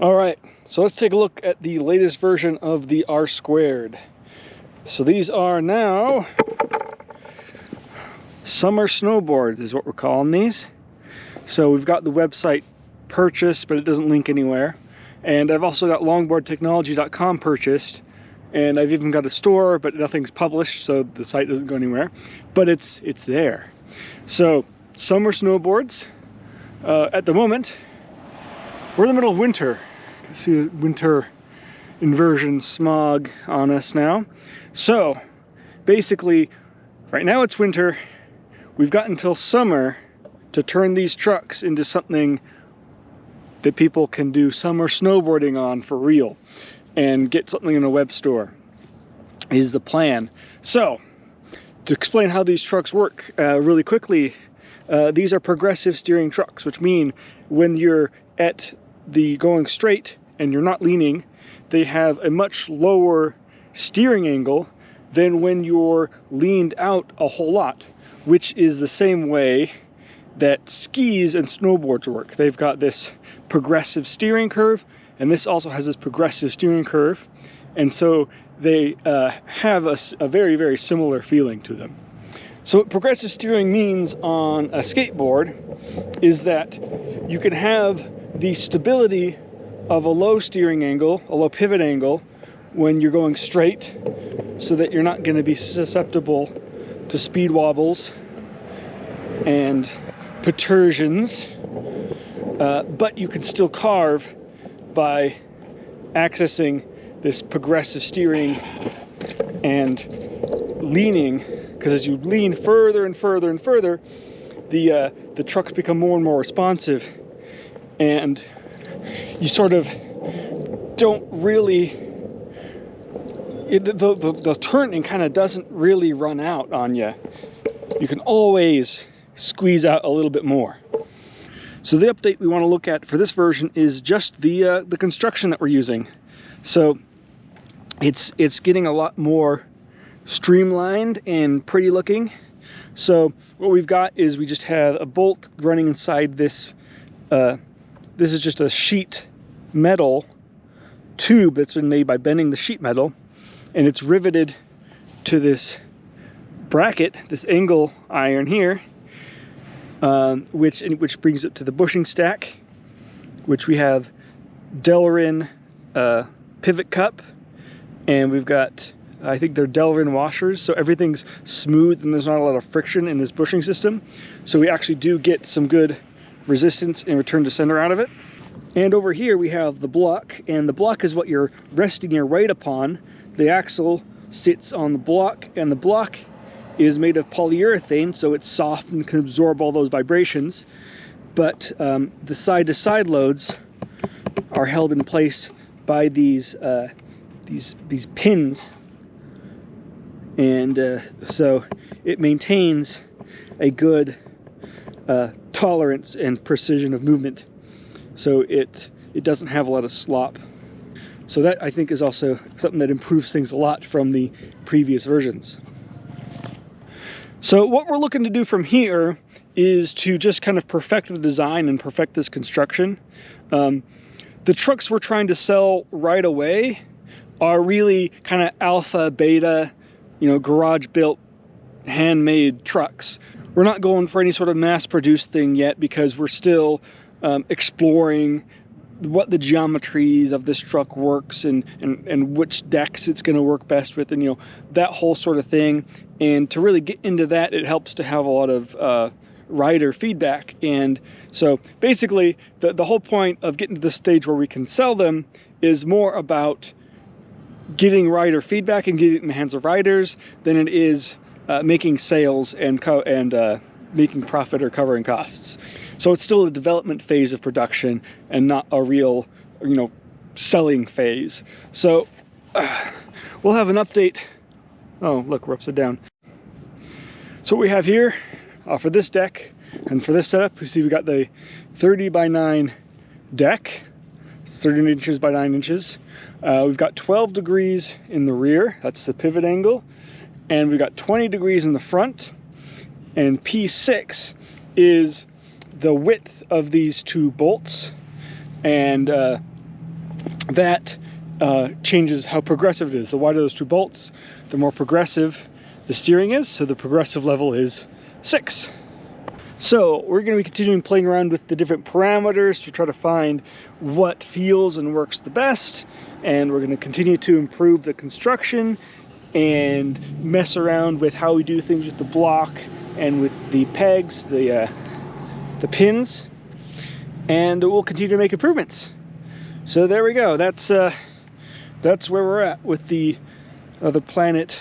All right, so let's take a look at the latest version of the R squared. So these are now summer snowboards is what we're calling these. So we've got the website purchased, but it doesn't link anywhere. And I've also got longboardtechnology.com purchased, and I've even got a store, but nothing's published, so the site doesn't go anywhere. But it's there. So summer snowboards. At the moment, we're in the middle of winter. You can see winter inversion smog on us now. So basically, right now it's winter. We've got until summer to turn these trucks into something that people can do summer snowboarding on for real and get something in a web store is the plan. So to explain how these trucks work really quickly, these are progressive steering trucks, which mean when you're at the going straight and you're not leaning, they have a much lower steering angle than when you're leaned out a whole lot, which is the same way that skis and snowboards work. They've got this progressive steering curve, and this also has this progressive steering curve, and so they have a very, very similar feeling to them. So what progressive steering means on a skateboard is that you can have the stability of a low steering angle, a low pivot angle, when you're going straight, so that you're not going to be susceptible to speed wobbles and pertursions, but you can still carve by accessing this progressive steering and leaning, because as you lean further and further and further, the trucks become more and more responsive, and you sort of don't really, the turning kind of doesn't really run out on you. You can always squeeze out a little bit more. So the update we want to look at for this version is just the construction that we're using. So it's getting a lot more streamlined and pretty looking. So what we've got is we just have a bolt running inside this. This is just a sheet metal tube that's been made by bending the sheet metal, and it's riveted to this bracket, this angle iron here, which brings it to the bushing stack, which we have Delrin pivot cup, and we've got, I think they're Delrin washers, so everything's smooth and there's not a lot of friction in this bushing system. So we actually do get some good resistance and return to center out of it. And over here we have the block, and the block is what you're resting your weight upon. The axle sits on the block, and the block is made of polyurethane, so it's soft and can absorb all those vibrations. But the side-to-side loads are held in place by these pins, and so it maintains a good tolerance and precision of movement. So it doesn't have a lot of slop. So that, I think, is also something that improves things a lot from the previous versions. So what we're looking to do from here is to just kind of perfect the design and perfect this construction. The trucks we're trying to sell right away are really kind of alpha, beta, garage-built, handmade trucks. We're not going for any sort of mass-produced thing yet because we're still exploring what the geometries of this truck works and which decks it's going to work best with, and that whole sort of thing. And to really get into that, it helps to have a lot of rider feedback. And so basically the whole point of getting to the stage where we can sell them is more about getting rider feedback and getting it in the hands of riders than it is making sales and making profit or covering costs. So it's still a development phase of production and not a real, selling phase. So we'll have an update. Oh, look, we're upside down. So what we have here for this deck and for this setup, we see we got the 30 by 9 deck. It's 30 inches by 9 inches. We've got 12 degrees in the rear. That's the pivot angle. And we've got 20 degrees in the front. And P6 is the width of these two bolts, and that changes how progressive it is. The wider those two bolts, the more progressive the steering is, so the progressive level is 6. So we're going to be continuing playing around with the different parameters to try to find what feels and works the best, and we're going to continue to improve the construction and mess around with how we do things with the block and with the pegs, the pins, and we'll continue to make improvements. So there we go. That's where we're at with the Planet